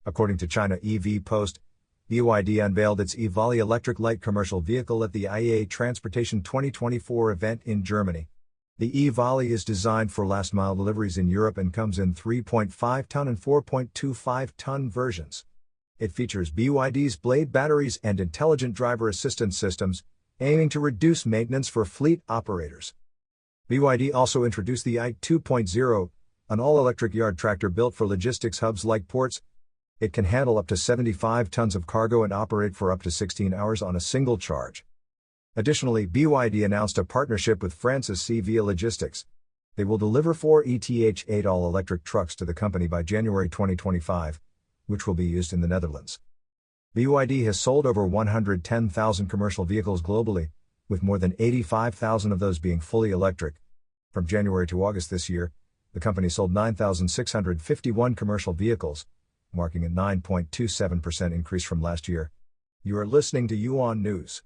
According to China EV Post, BYD unveiled its E-VALI electric light commercial vehicle at the IAA Transportation 2024 event in Germany. The E-VALI is designed for last-mile deliveries in Europe and comes in 3.5-ton and 4.25-ton versions. It features BYD's Blade batteries and intelligent driver assistance systems, aiming to reduce maintenance for fleet operators. BYD also introduced the i 2.0, an all-electric yard tractor built for logistics hubs like ports. It can handle up to 75 tons of cargo and operate for up to 16 hours on a single charge. Additionally, BYD announced a partnership with France's CEVA Logistics. They will deliver 4 ETH8 all-electric trucks to the company by January 2025, which will be used in the Netherlands. BYD has sold over 110,000 commercial vehicles globally, with more than 85,000 of those being fully electric. From January to August this year, the company sold 9,651 commercial vehicles, marking a 9.27% increase from last year. You are listening to Yuan News.